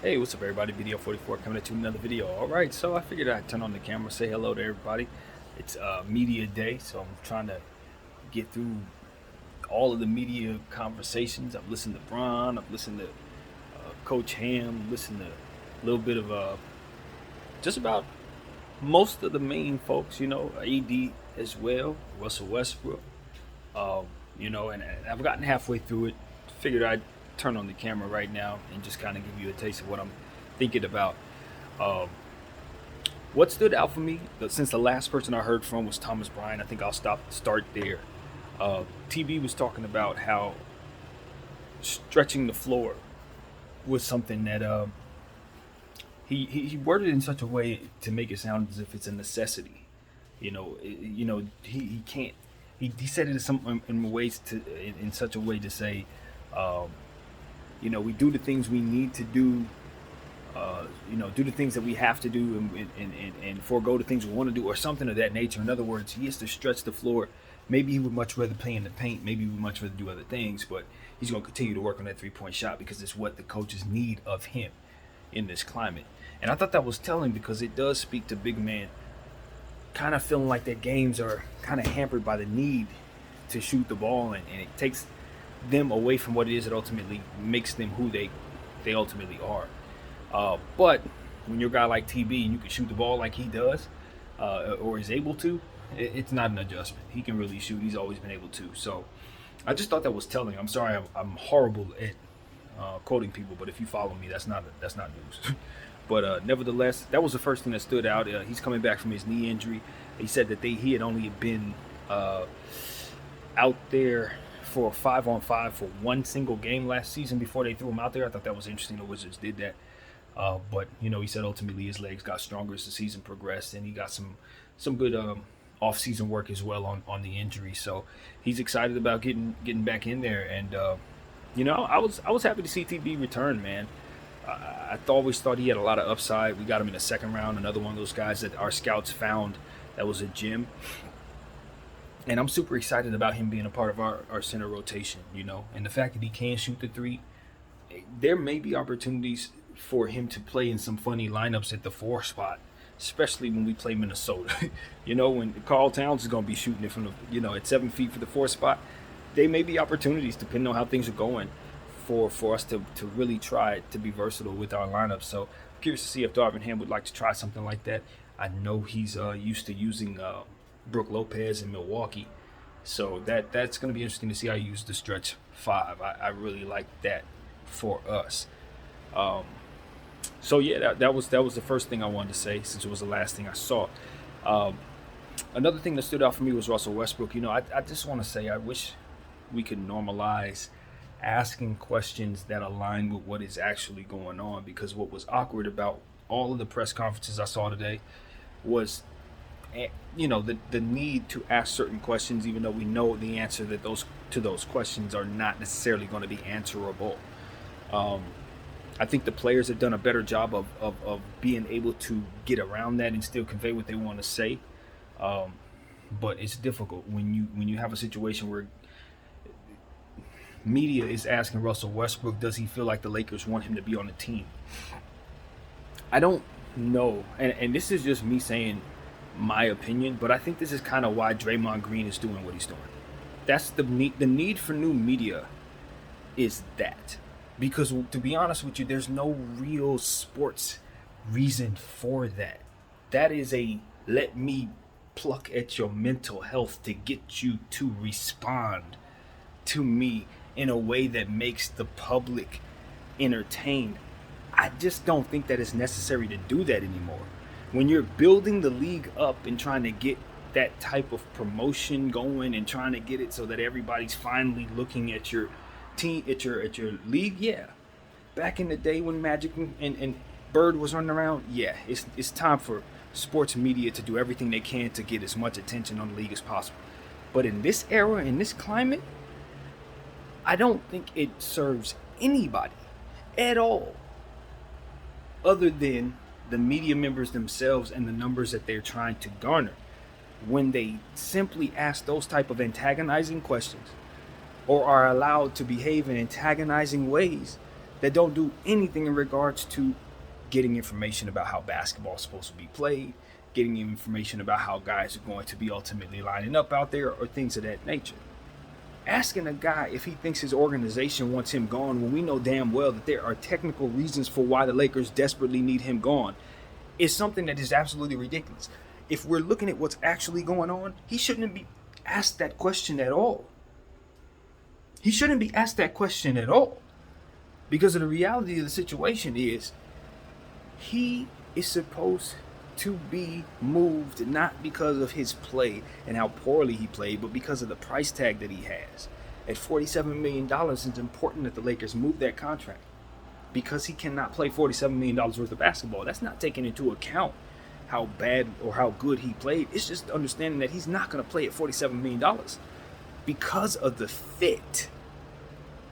Hey, what's up, everybody? Video 44 coming at you with another video. All right, so I figured I'd turn on the camera, say hello to everybody. It's media day, so I'm trying to get through all of the media conversations. I've listened to Bron, I've listened to Coach Ham, listened to a little bit of just about most of the main folks, AD as well, Russell Westbrook, um, and I've gotten halfway through it. Figured I'd turn on the camera right now and just kind of give you a taste of what I'm thinking about. Um, what stood out for me since the last person I heard from was Thomas Bryant. I think I'll start there. TB was talking about how stretching the floor was something that he worded in such a way to make it sound as if it's a necessity. He can't. He said it in ways in such a way to say, um, we do the things we need to do, do the things that we have to do, and forego the things we want to do, or something of that nature. In other words, he has to stretch the floor. Maybe he would much rather play in the paint. Maybe he would much rather do other things, but he's going to continue to work on that 3-point shot because it's what the coaches need of him in this climate. And I thought that was telling because it does speak to big men kind of feeling like their games are kind of hampered by the need to shoot the ball, and it takes them away from what it is that ultimately makes them who they ultimately are. But when you're a guy like TB and you can shoot the ball like he does, or is able to, it's not an adjustment. He can really shoot. He's always been able to. So I just thought that was telling. I'm sorry, I'm horrible at quoting people, but if you follow me, that's not news. But nevertheless, that was the first thing that stood out. He's coming back from his knee injury. He said that he had only been out there for 5-on-5 for one single game last season before they threw him out there. I thought that was interesting. The Wizards did that. But he said ultimately his legs got stronger as the season progressed, and he got some good off-season work as well on the injury. So he's excited about getting back in there. And I was happy to see TB return, man. I always thought he had a lot of upside. We got him in the second round. Another one of those guys that our scouts found that was a gem. And I'm super excited about him being a part of our center rotation, and the fact that he can shoot the three. There may be opportunities for him to play in some funny lineups at the 4 spot, especially when we play Minnesota. When Carl Towns is going to be shooting it from at 7 feet for the 4 spot, there may be opportunities depending on how things are going for us to really try to be versatile with our lineup. So I'm curious to see if Darvin Ham would like to try something like that. I know he's used to using Brook Lopez in Milwaukee, so that's going to be interesting to see how he uses the stretch 5. I really like that for us. Um, so yeah, that was the first thing I wanted to say since it was the last thing I saw. Um, Another thing that stood out for me was Russell Westbrook. I just want to say I wish we could normalize asking questions that align with what is actually going on, because what was awkward about all of the press conferences I saw today was the need to ask certain questions even though we know the answer that those questions are not necessarily going to be answerable. um, I think the players have done a better job of being able to get around that and still convey what they want to say. um, but it's difficult when you have a situation where media is asking Russell Westbrook, does he feel like the Lakers want him to be on the team? I don't know, and this is just me saying my opinion, but I think this is kind of why Draymond Green is doing what he's doing. That's the need for new media is that, because to be honest with you, there's no real sports reason for that. That is a let me pluck at your mental health to get you to respond to me in a way that makes the public entertained. I just don't think that it's necessary to do that anymore. When you're building the league up and trying to get that type of promotion going and trying to get it so that everybody's finally looking at your team, at your league, yeah. Back in the day when Magic and Bird was running around, yeah, it's time for sports media to do everything they can to get as much attention on the league as possible. But in this era, in this climate, I don't think it serves anybody at all other than the media members themselves and the numbers that they're trying to garner when they simply ask those type of antagonizing questions or are allowed to behave in antagonizing ways. that don't do anything in regards to getting information about how basketball is supposed to be played, getting information about how guys are going to be ultimately lining up out there, or things of that nature. Asking a guy if he thinks his organization wants him gone when we know damn well that there are technical reasons for why the Lakers desperately need him gone is something that is absolutely ridiculous. If we're looking at what's actually going on, he shouldn't be asked that question at all. He shouldn't be asked that question at all. Because of the reality of the situation is, he is supposed to be moved not because of his play and how poorly he played, but because of the price tag that he has. At $47 million, it's important that the Lakers move that contract because he cannot play $47 million worth of basketball. That's not taking into account how bad or how good he played. It's just understanding that he's not going to play at $47 million because of the fit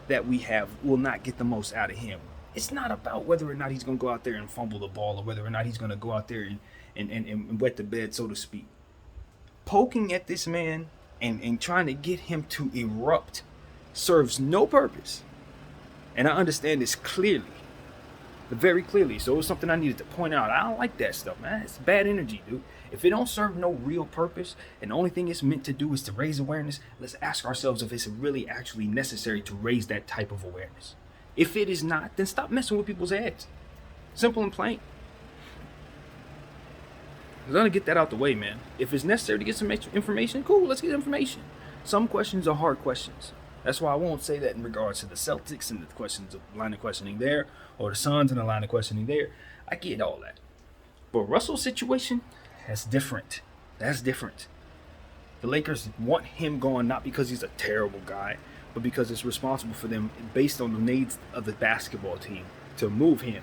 that we have will not get the most out of him. It's not about whether or not he's going to go out there and fumble the ball or whether or not he's going to go out there and wet the bed, so to speak. Poking at this man and trying to get him to erupt serves no purpose. And I understand this clearly, very clearly. So it was something I needed to point out. I don't like that stuff, man. It's bad energy, dude. If it don't serve no real purpose and the only thing it's meant to do is to raise awareness, let's ask ourselves if it's really actually necessary to raise that type of awareness. If it is not, then stop messing with people's heads. Simple and plain. I'm gonna get that out the way, man. If it's necessary to get some extra information, cool, let's get information. Some questions are hard questions. That's why I won't say that in regards to the Celtics and the questions of line of questioning there, or the Suns and the line of questioning there. I get all that. But Russell's situation, that's different. That's different. The Lakers want him gone not because he's a terrible guy, but because it's responsible for them based on the needs of the basketball team to move him.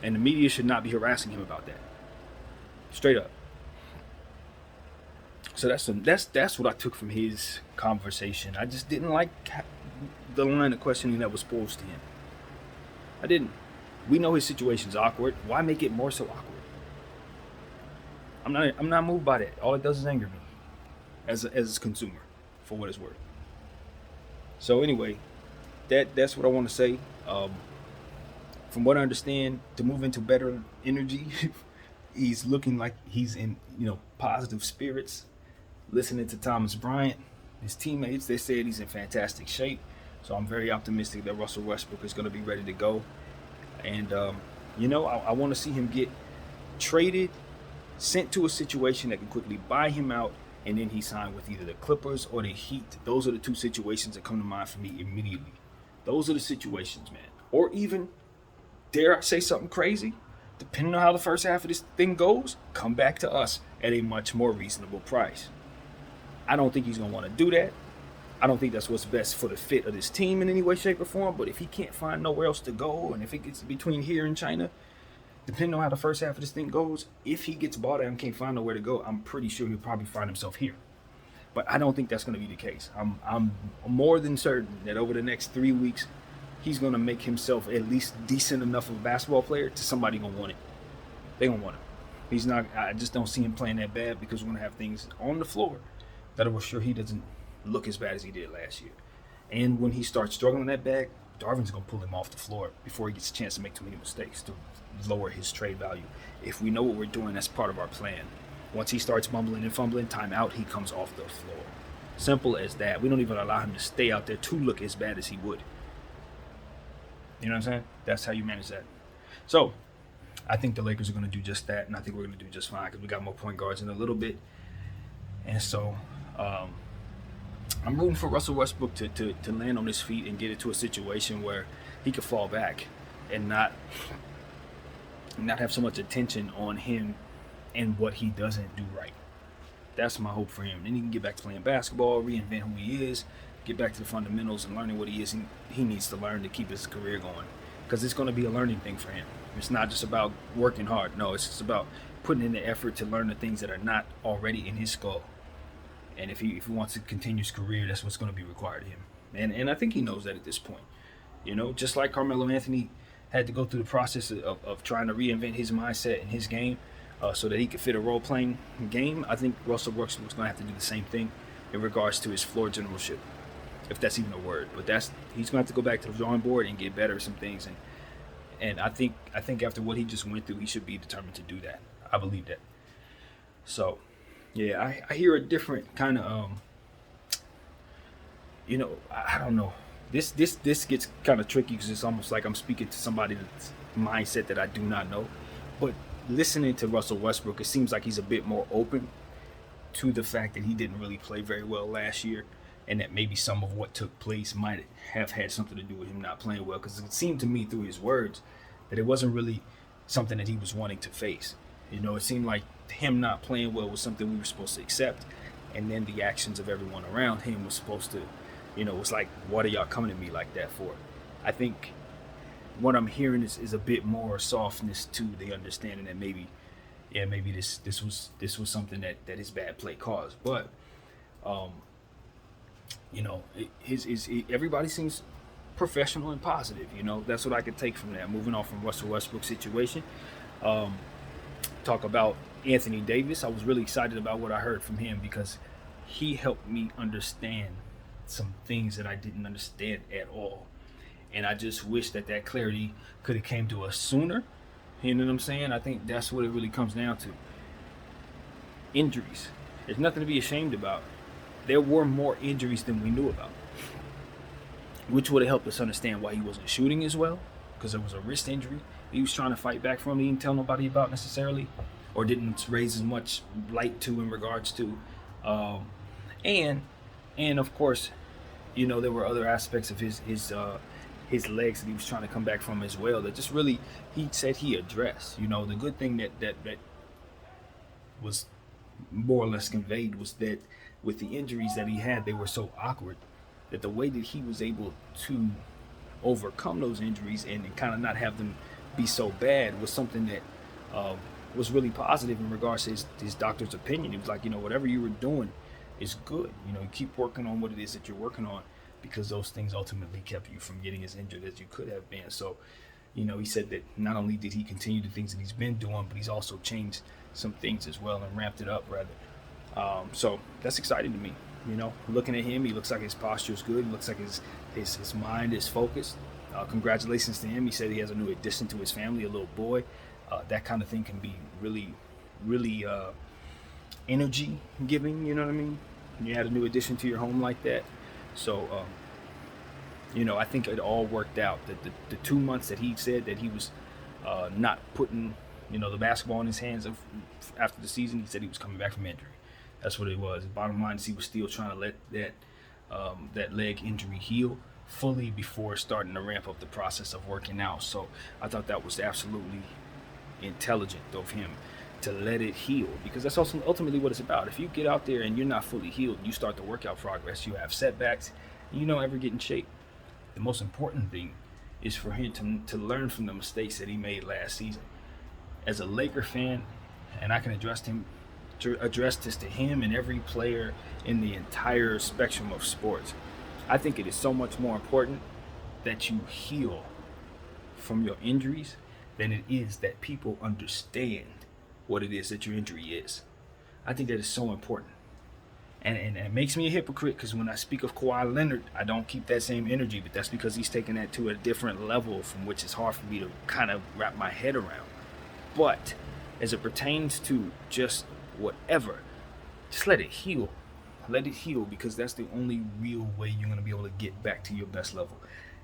And the media should not be harassing him about that. Straight up. So that's what I took from his conversation. I just didn't like the line of questioning that was posed to him. I didn't. We know his situation's awkward. Why make it more so awkward? I'm not moved by that. All it does is anger me as a consumer, for what it's worth. So anyway, that's what I want to say. From what I understand, to move into better energy, he's looking like he's in positive spirits. Listening to Thomas Bryant, his teammates, they said he's in fantastic shape. So I'm very optimistic that Russell Westbrook is going to be ready to go. And I want to see him get traded, sent to a situation that can quickly buy him out, and then he signed with either the Clippers or the Heat. Those are the two situations that come to mind for me immediately. Those are the situations, man. Or even, dare I say something crazy? Depending on how the first half of this thing goes, come back to us at a much more reasonable price. I don't think he's going to want to do that. I don't think that's what's best for the fit of this team in any way, shape, or form. But if he can't find nowhere else to go, and if it gets between here and China, depending on how the first half of this thing goes, if he gets bought out and can't find nowhere to go, I'm pretty sure he'll probably find himself here. But I don't think that's going to be the case. I'm more than certain that over the next 3 weeks, he's going to make himself at least decent enough of a basketball player to somebody going to want it. They're going to want him. He's not. I just don't see him playing that bad because we're going to have things on the floor that will assure he doesn't look as bad as he did last year. And when he starts struggling that bad, Darvin's going to pull him off the floor before he gets a chance to make too many mistakes to lower his trade value. If we know what we're doing, that's part of our plan. Once he starts mumbling and fumbling, timeout, he comes off the floor. Simple as that. We don't even allow him to stay out there to look as bad as he would. You know what I'm saying? That's how you manage that. So, I think the Lakers are going to do just that, and I think we're going to do just fine because we got more point guards in a little bit. And so, I'm rooting for Russell Westbrook to land on his feet and get into a situation where he could fall back and not have so much attention on him and what he doesn't do right. That's my hope for him. Then he can get back to playing basketball, reinvent who he is, get back to the fundamentals and learning what he is he needs to learn to keep his career going. Because it's going to be a learning thing for him. It's not just about working hard. No, it's just about putting in the effort to learn the things that are not already in his skull. And if he wants to continue his career, that's what's going to be required of him. And I think he knows that at this point. Just like Carmelo Anthony had to go through the process of trying to reinvent his mindset and his game so that he could fit a role-playing game, I think Russell Westbrook's going to have to do the same thing in regards to his floor generalship. if that's even a word. But he's going to have to go back to the drawing board and get better at some things. And I think after what he just went through, he should be determined to do that. I believe that. So, yeah, I hear a different kind of I don't know. This gets kind of tricky because it's almost like I'm speaking to somebody that's mindset that I do not know. But listening to Russell Westbrook, it seems like he's a bit more open to the fact that he didn't really play very well last year, and that maybe some of what took place might have had something to do with him not playing well. Because it seemed to me through his words that it wasn't really something that he was wanting to face. It seemed like him not playing well was something we were supposed to accept, and then the actions of everyone around him was supposed to, it's like, what are y'all coming at me like that for? I think what I'm hearing is a bit more softness to the understanding that maybe this was something that his bad play caused. But everybody seems professional and positive. That's what I could take from that. Moving on from Russell Westbrook's situation, talk about Anthony Davis. I was really excited about what I heard from him because he helped me understand some things that I didn't understand at all. And I just wish that clarity could have came to us sooner. You know what I'm saying? I think that's what it really comes down to. Injuries. There's nothing to be ashamed about. There were more injuries than we knew about, which would have helped us understand why he wasn't shooting as well, because there was a wrist injury he was trying to fight back from. He didn't tell nobody about necessarily, or didn't raise as much light to in regards to. And of course, there were other aspects of his legs that he was trying to come back from as well, that just really, he said he addressed. The good thing that was more or less conveyed was that with the injuries that he had, they were so awkward that the way that he was able to overcome those injuries and kind of not have them be so bad was something that was really positive in regards to his doctor's opinion. He was like, whatever you were doing is good. Keep working on what it is that you're working on, because those things ultimately kept you from getting as injured as you could have been. So, he said that not only did he continue the things that he's been doing, but he's also changed some things as well and ramped it up rather. So that's exciting to me. Looking at him, he looks like his posture is good. He looks like his mind is focused. Congratulations to him. He said he has a new addition to his family, a little boy. That kind of thing can be really, really energy giving. You know what I mean? When you add a new addition to your home like that. So, I think it all worked out. The 2 months that he said that he was not putting, the basketball in his hands after the season, he said he was coming back from injury. That's what it was. The bottom line is he was still trying to let that leg injury heal fully before starting to ramp up the process of working out. So I thought that was absolutely intelligent of him to let it heal, because that's also ultimately what it's about. If you get out there and you're not fully healed, you start the workout progress, you have setbacks, and you don't ever get in shape. The most important thing is for him to learn from the mistakes that he made last season. As a Laker fan, and I can address this to him and every player in the entire spectrum of sports, I think it is so much more important that you heal from your injuries than it is that people understand what it is that your injury is. I think that is so important. And it makes me a hypocrite, because when I speak of Kawhi Leonard, I don't keep that same energy, but that's because he's taken that to a different level from which it's hard for me to kind of wrap my head around. But as it pertains to just whatever, just let it heal. Let it heal, because that's the only real way you're going to be able to get back to your best level.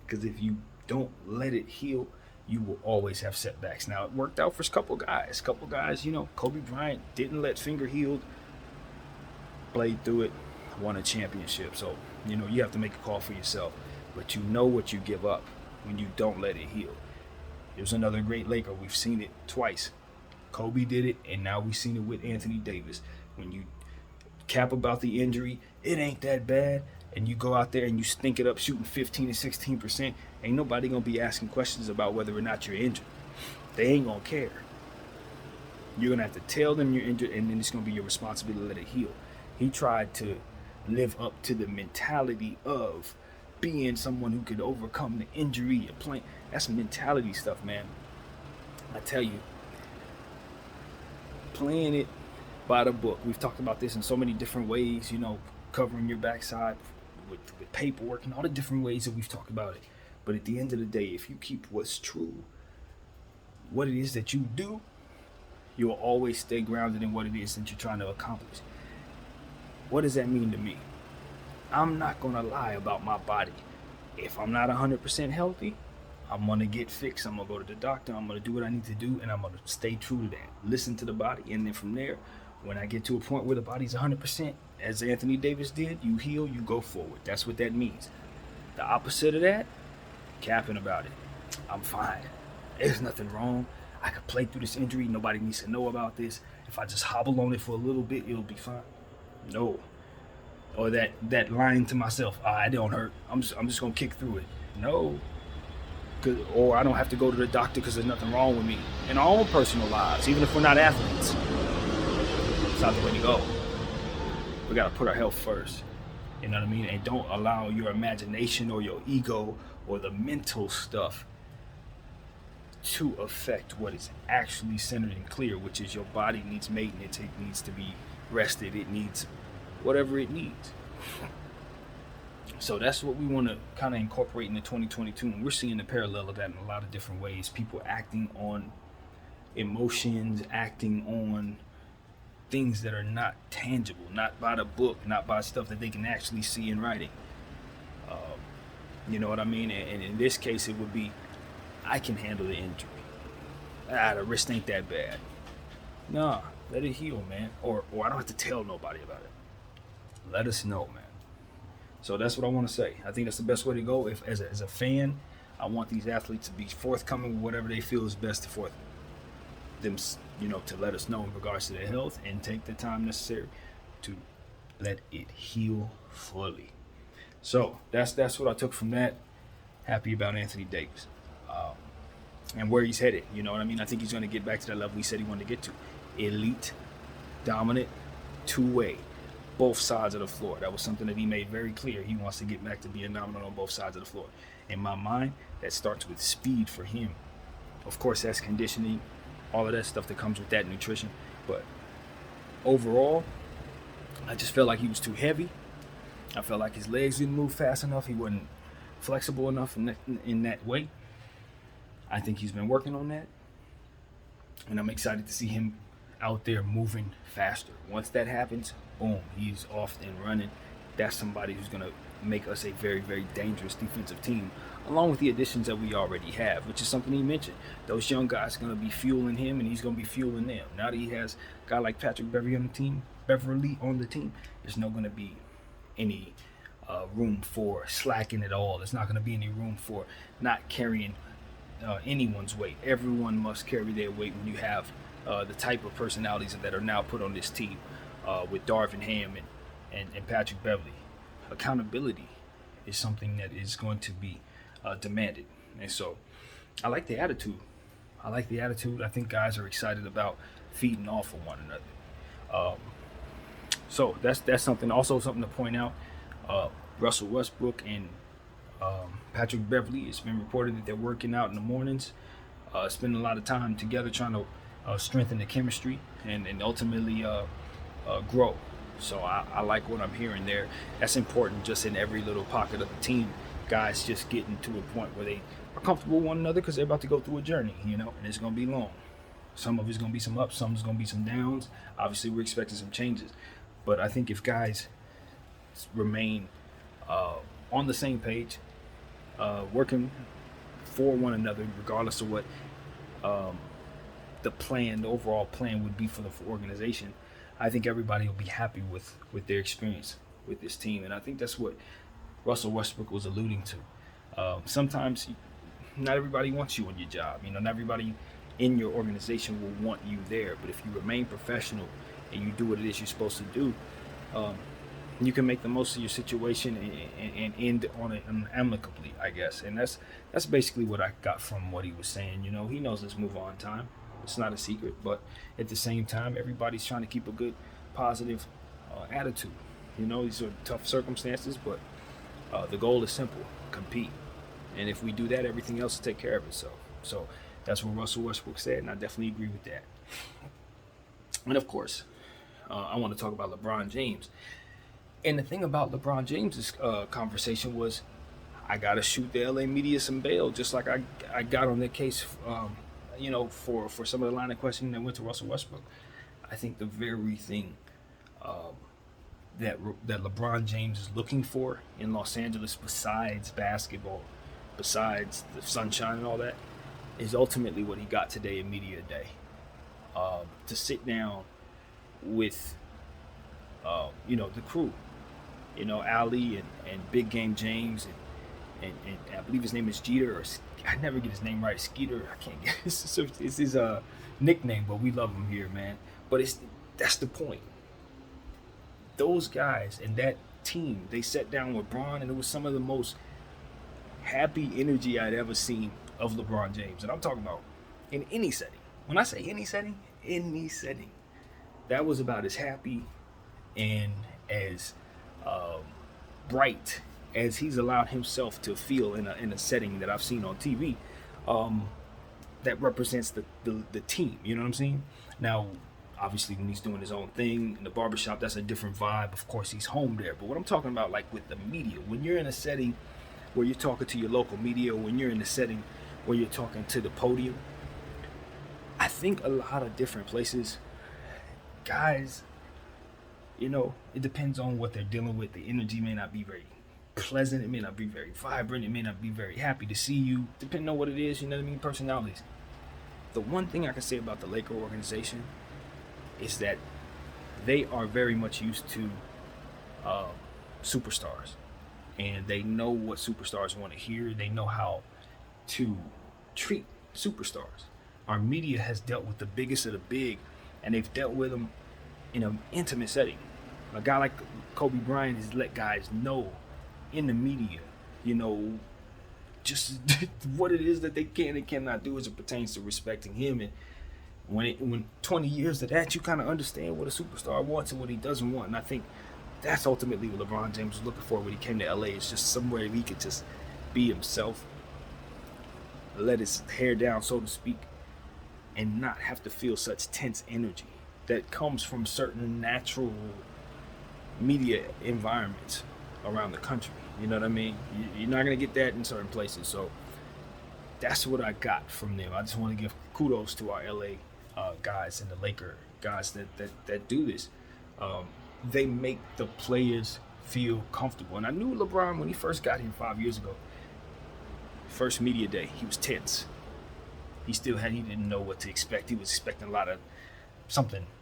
Because if you don't let it heal, you will always have setbacks. Now, it worked out for a couple guys. Kobe Bryant didn't let finger healed, played through it, won a championship. So, you have to make a call for yourself. But you know what you give up when you don't let it heal. There's another great Laker. We've seen it twice. Kobe did it, and now we've seen it with Anthony Davis. When you cap about the injury, it ain't that bad, and you go out there and you stink it up shooting 15 and 16%, ain't nobody going to be asking questions about whether or not you're injured. They ain't going to care. You're going to have to tell them you're injured, and then it's going to be your responsibility to let it heal. He tried to live up to the mentality of being someone who could overcome the injury and playing. That's mentality stuff, man. I tell you, playing it by the book. We've talked about this in so many different ways, covering your backside, with paperwork and all the different ways that we've talked about it. But at the end of the day, if you keep what's true, what it is that you do, you'll always stay grounded in what it is that you're trying to accomplish. What does that mean to me? I'm not going to lie about my body. If I'm not 100% healthy, I'm going to get fixed. I'm going to go to the doctor. I'm going to do what I need to do, and I'm going to stay true to that. Listen to the body, and then from there, when I get to a point where the body's 100%, as Anthony Davis did, you heal, you go forward. That's what that means. The opposite of that, capping about it. I'm fine. There's nothing wrong. I could play through this injury. Nobody needs to know about this. If I just hobble on it for a little bit, it'll be fine. No. Or that lying to myself, it don't hurt. I'm just gonna kick through it. No. Or I don't have to go to the doctor because there's nothing wrong with me. In our own personal lives, even if we're not athletes, it's not the way to go. We gotta put our health first. You know what I mean? And don't allow your imagination or your ego or the mental stuff to affect what is actually centered and clear, which is your body needs maintenance. It needs to be rested. It needs whatever it needs. So that's what we want to kind of incorporate into 2022, and we're seeing the parallel of that in a lot of different ways. People acting on emotions, acting on things that are not tangible, not by the book, not by stuff that they can actually see in writing. You know what I mean? And in this case, it would be, I can handle the injury. The wrist ain't that bad. Nah, let it heal, man. Or I don't have to tell nobody about it. Let us know, man. So that's what I want to say. I think that's the best way to go. If as a fan, I want these athletes to be forthcoming with whatever they feel is best for them, to let us know in regards to their health, and take the time necessary to let it heal fully. So that's what I took from that. Happy about Anthony Davis and where he's headed. You know what I mean? I think he's going to get back to that level he said he wanted to get to. Elite, dominant, two-way, both sides of the floor. That was something that he made very clear. He wants to get back to being dominant on both sides of the floor. In my mind, that starts with speed for him. Of course, that's conditioning, all of that stuff that comes with that, nutrition. But overall, I just felt like he was too heavy. I felt like his legs didn't move fast enough. He wasn't flexible enough in that way. I think he's been working on that. And I'm excited to see him out there moving faster. Once that happens, boom, he's off and running. That's somebody who's going to make us a very, very dangerous defensive team, along with the additions that we already have, which is something he mentioned. Those young guys are going to be fueling him, and he's going to be fueling them. Now that he has a guy like Patrick Beverley on the team, there's not going to be any room for slacking at all. There's not going to be any room for not carrying anyone's weight. Everyone must carry their weight when you have the type of personalities that are now put on this team with Darvin Ham and Patrick Beverley. Accountability is something that is going to be demanded. And so I like the attitude. I think guys are excited about feeding off of one another. So that's something to point out. Russell Westbrook and Patrick Beverley, it's been reported that they're working out in the mornings, spending a lot of time together trying to strengthen the chemistry and ultimately grow. So I like what I'm hearing there. That's important just in every little pocket of the team. Guys just getting to a point where they are comfortable with one another because they're about to go through a journey, and it's going to be long. Some of it's going to be some ups, some is going to be some downs. Obviously, we're expecting some changes. But I think if guys remain on the same page, working for one another, regardless of what the overall plan would be for the organization, I think everybody will be happy with their experience with this team. And I think that's what Russell Westbrook was alluding to. Sometimes not everybody wants you on your job. Not everybody in your organization will want you there. But if you remain professional and you do what it is you're supposed to do, you can make the most of your situation and end on it amicably, I guess. And that's basically what I got from what he was saying. He knows it's move on time. It's not a secret, but at the same time, everybody's trying to keep a good, positive attitude. These are tough circumstances, but the goal is simple: compete. And if we do that, everything else will take care of itself. So that's what Russell Westbrook said, and I definitely agree with that. And of course, I want to talk about LeBron James. And the thing about LeBron James's conversation was, I gotta shoot the LA media some bail, just like I got on that case, for some of the line of questioning that went to Russell Westbrook. I think the very thing um, that LeBron James is looking for in Los Angeles, besides basketball, besides the sunshine and all that, is ultimately what he got today in media day. To sit down with the crew, Ali and Big Game James and I believe his name is Jeter, or I never get his name right, Skeeter. I can't get it's his nickname, but we love him here, man. But that's the point. Those guys and that team, they sat down with Bron, and it was some of the most happy energy I'd ever seen of LeBron James. And I'm talking about in any setting. When I say any setting, that was about as happy and as bright as he's allowed himself to feel in a setting that I've seen on TV. That represents the team. You know what I'm saying? Now, obviously, when he's doing his own thing in the barbershop, that's a different vibe. Of course, he's home there. But what I'm talking about, like with the media, when you're in a setting where you're talking to your local media, when you're in a setting where you're talking to the podium, I think a lot of different places, guys, it depends on what they're dealing with. The energy may not be very pleasant. It may not be very vibrant. It may not be very happy to see you, depending on what it is, personalities. The one thing I can say about the Laker organization is that they are very much used to superstars, and they know what superstars want to hear. They know how to treat superstars. Our media has dealt with the biggest of the big, and they've dealt with them in an intimate setting. A guy like Kobe Bryant has let guys know in the media, just what it is that they can and cannot do as it pertains to respecting him. And when 20 years of that, you kind of understand what a superstar wants and what he doesn't want. And I think that's ultimately what LeBron James was looking for when he came to LA. It's just somewhere he could just be himself, let his hair down, so to speak, and not have to feel such tense energy that comes from certain natural media environments around the country. You know what I mean? You're not going to get that in certain places. So that's what I got from them. I just want to give kudos to our LA guys and the Laker guys that do this. They make the players feel comfortable. And I knew LeBron when he first got here 5 years ago. First media day, he was tense. He didn't know what to expect. He was expecting a lot of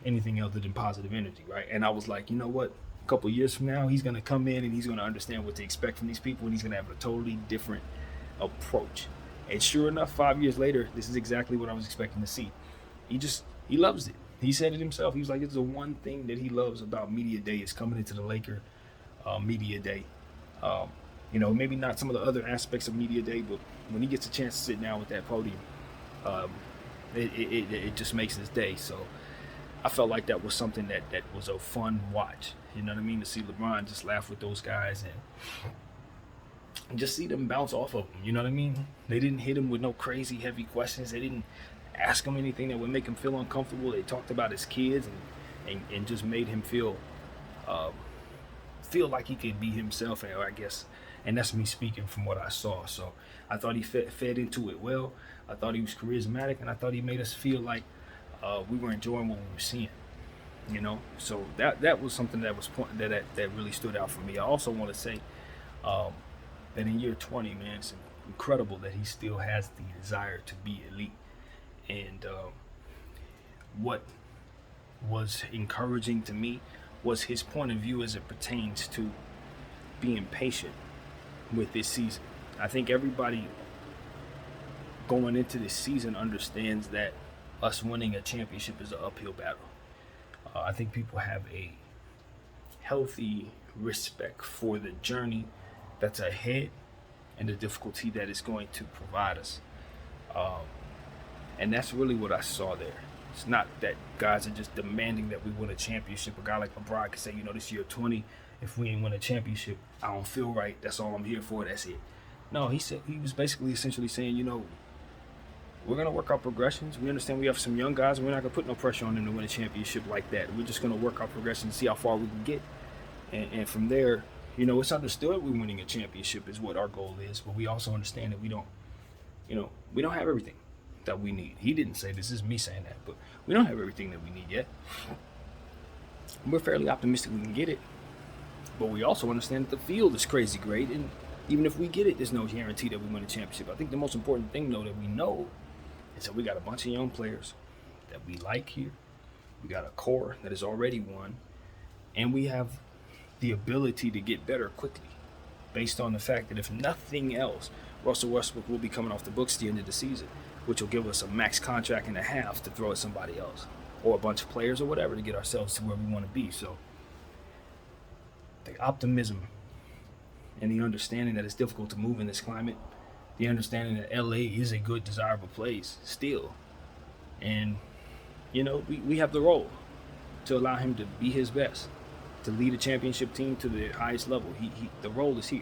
anything other than positive energy, right? And I was like, you know what? A couple years from now, he's going to come in and he's going to understand what to expect from these people, and he's going to have a totally different approach. And sure enough, 5 years later, this is exactly what I was expecting to see. He loves it. He said it himself. He was like, it's the one thing that he loves about media day is coming into the Laker media day. Maybe not some of the other aspects of media day, but when he gets a chance to sit down with that podium, it just makes his day. So I felt like that was something that was a fun watch. You know what I mean? To see LeBron just laugh with those guys and just see them bounce off of him. You know what I mean? They didn't hit him with no crazy heavy questions. They didn't ask him anything that would make him feel uncomfortable. They talked about his kids and just made him feel like he could be himself, I guess. And that's me speaking from what I saw. So I thought he fed into it well. I thought he was charismatic, and I thought he made us feel like we were enjoying what we were seeing. So that was something that really stood out for me. I also want to say that in year 20, man, it's incredible that he still has the desire to be elite. And what was encouraging to me was his point of view as it pertains to being patient with this season. I think everybody going into this season understands that us winning a championship is an uphill battle. I think people have a healthy respect for the journey that's ahead and the difficulty that it's going to provide us. And that's really what I saw there. It's not that guys are just demanding that we win a championship. A guy like LeBron could say, this year 20, if we ain't win a championship, I don't feel right. That's all I'm here for. That's it. No, he was basically essentially saying, we're going to work our progressions. We understand we have some young guys, and we're not going to put no pressure on them to win a championship like that. We're just going to work our progressions, see how far we can get. And from there, you know, it's understood we're winning a championship is what our goal is, but we also understand that we don't, you know, we don't have everything that we need. He didn't say this is me saying that, but we don't have everything that we need yet. We're fairly optimistic we can get it, but we also understand that the field is crazy great, and even if we get it, there's no guarantee that we win a championship. I think the most important thing, though, that we know is that we got a bunch of young players that we like here. We got a core that is already won, and we have the ability to get better quickly based on the fact that if nothing else, Russell Westbrook will be coming off the books at the end of the season, which will give us a max contract and a half to throw at somebody else or a bunch of players or whatever to get ourselves to where we want to be. So the optimism and the understanding that it's difficult to move in this climate, the understanding that LA is a good, desirable place still. And, you know, we have the role to allow him to be his best, to lead a championship team to the highest level. The role is here.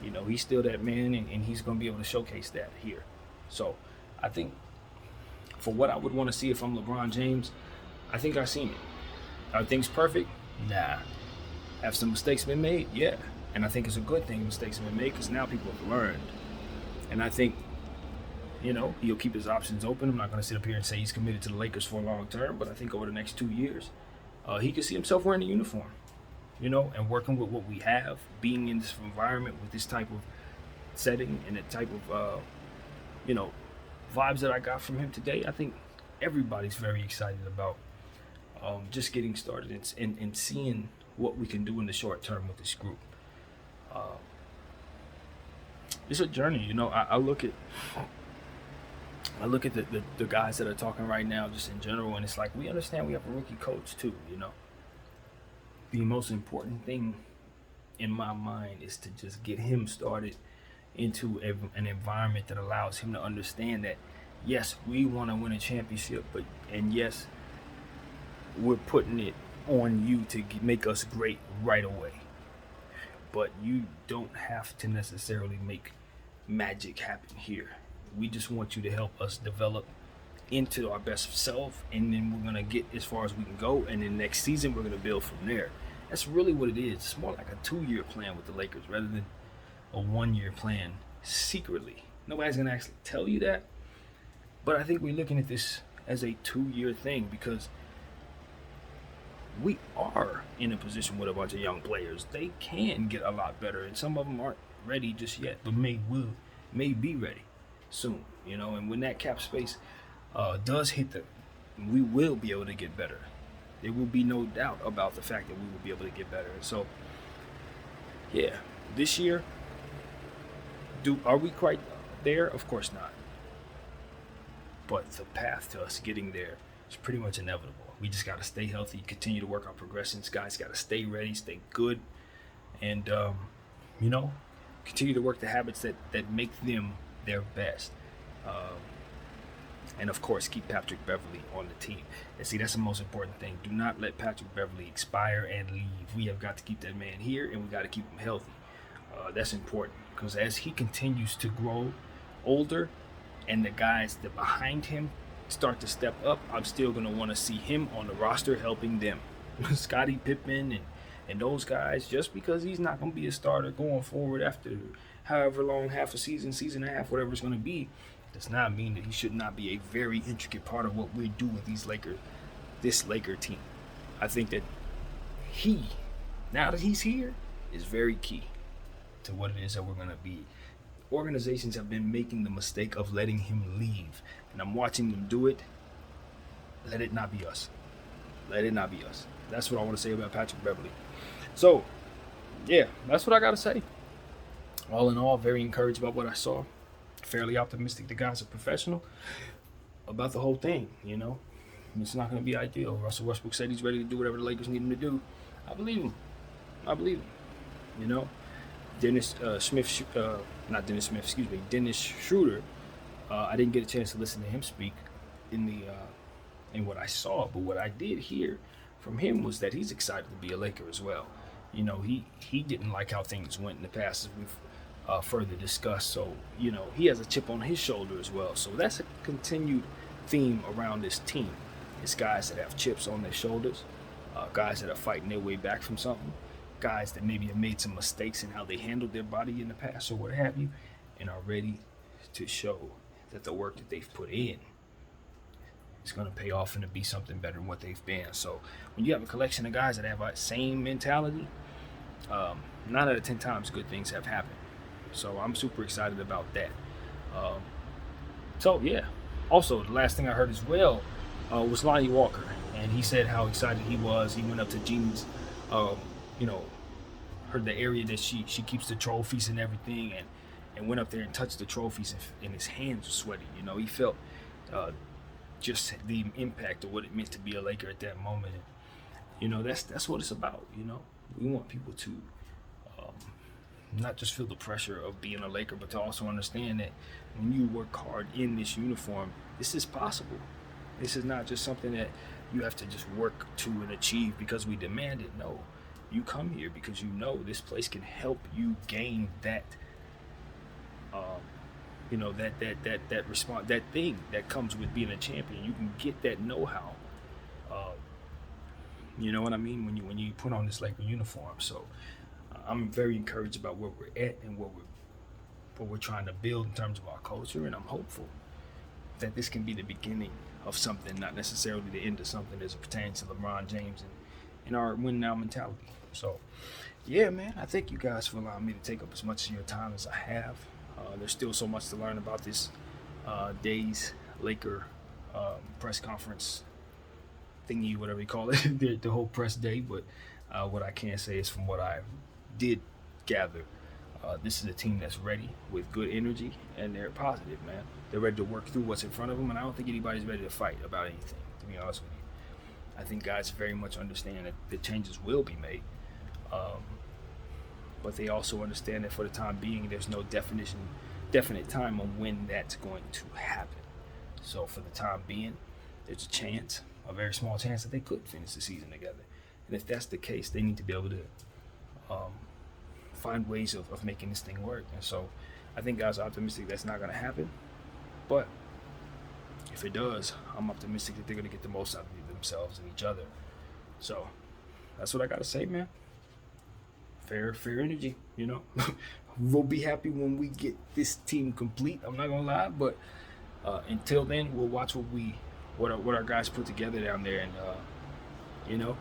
You know, he's still that man, and he's going to be able to showcase that here. So I think for what I would want to see if I'm LeBron James, I think I've seen it. Are things perfect? Nah. Have some mistakes been made? Yeah. And I think it's a good thing mistakes have been made because now people have learned. And I think, you know, he'll keep his options open. I'm not going to sit up here and say he's committed to the Lakers for a long term, but I think over the next 2 years, he could see himself wearing a uniform, you know, and working with what we have, being in this environment with this type of setting and the type of, you know, vibes that I got from him today. I think everybody's very excited about just getting started and seeing what we can do in the short term with this group. It's a journey, you know. I look at the guys that are talking right now just in general, and it's like we understand we have a rookie coach too, you know. The most important thing in my mind is to just get him started into an environment that allows him to understand that yes, we want to win a championship, and yes, we're putting it on you to make us great right away. But you don't have to necessarily make magic happen here. We just want you to help us develop into our best self, and then we're going to get as far as we can go, and then next season we're going to build from there. That's really what it is. It's more like a 2-year plan with the Lakers rather than a 1-year plan secretly. Nobody's going to actually tell you that, but I think we're looking at this as a 2-year thing because we are in a position with a bunch of young players. They can get a lot better, and some of them aren't ready just yet, but may be ready soon, you know. And when that cap space does hit we will be able to get better. There will be no doubt about the fact that we will be able to get better. And so, yeah, this year, are we quite there? Of course not. But the path to us getting there is pretty much inevitable. We just got to stay healthy, continue to work on progressions. Guys got to stay ready, stay good, and, you know, continue to work the habits that make them their best. And, of course, keep Patrick Beverley on the team. And see, that's the most important thing. Do not let Patrick Beverley expire and leave. We have got to keep that man here, and we got to keep him healthy. That's important because as he continues to grow older and the guys that behind him start to step up, I'm still going to want to see him on the roster helping them. Scottie Pippen and those guys, just because he's not going to be a starter going forward after however long, half a season, season and a half, whatever it's going to be, does not mean that he should not be a very intricate part of what we do with this Laker team. I think that now that he's here, is very key to what it is that we're going to be. Organizations have been making the mistake of letting him leave, and I'm watching them do it. Let it not be us. Let it not be us. That's what I want to say about Patrick Beverley. So, yeah, that's what I got to say. All in all, very encouraged about what I saw. Fairly optimistic. The guy's a professional about the whole thing, you know. It's not going to be ideal. Russell Westbrook said he's ready to do whatever the Lakers need him to do. I believe him. You know. Dennis Schroeder. I didn't get a chance to listen to him speak in what I saw, but what I did hear from him was that he's excited to be a Laker as well. You know, he didn't like how things went in the past, as we've further discussed. So, you know, he has a chip on his shoulder as well. So that's a continued theme around this team. It's guys that have chips on their shoulders, guys that are fighting their way back from something, guys that maybe have made some mistakes in how they handled their body in the past or what have you, and are ready to show that the work that they've put in is going to pay off and to be something better than what they've been. So when you have a collection of guys that have that same mentality, 9 out of 10 times good things have happened. So I'm super excited about that. So yeah. Also, the last thing I heard as well was Lonnie Walker, and he said how excited he was. He went up to Jeannie's, heard the area that she keeps the trophies and everything, and went up there and touched the trophies, and his hands were sweaty. He felt just the impact of what it meant to be a Laker at that moment. And that's what it's about. We want people to not just feel the pressure of being a Laker, but to also understand that when you work hard in this uniform, this is possible. This is not just something that you have to just work to and achieve because we demand it. No, you come here because you know this place can help you gain that, that response, that thing that comes with being a champion. You can get that know-how. You know what I mean? When you put on this Laker uniform. So I'm very encouraged about where we're at and what we're trying to build in terms of our culture, and I'm hopeful that this can be the beginning of something, not necessarily the end of something as it pertains to LeBron James and our win now mentality. So, yeah, man, I thank you guys for allowing me to take up as much of your time as I have. There's still so much to learn about this day's Laker press conference thingy, whatever you call it, the whole press day. But what I can say is, from what I did gather, this is a team that's ready with good energy, and they're positive, man. They're ready to work through what's in front of them, and I don't think anybody's ready to fight about anything, to be honest with you. I think guys very much understand that the changes will be made, but they also understand that for the time being, there's no definite time on when that's going to happen. So for the time being, there's a very small chance that they could finish the season together. And if that's the case, they need to be able to find ways of making this thing work. And so I think guys are optimistic that's not going to happen. But if it does, I'm optimistic that they're going to get the most out of themselves and each other. So that's what I got to say, man. Fair energy, We'll be happy when we get this team complete. I'm not going to lie. But until then, we'll watch what our guys put together down there. And,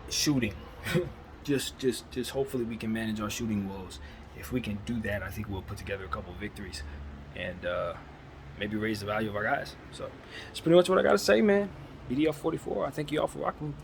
shooting. just hopefully we can manage our shooting woes. If we can do that, I think we'll put together a couple of victories and maybe raise the value of our guys. So that's pretty much what I got to say, man. BDF 44, I thank you all for rocking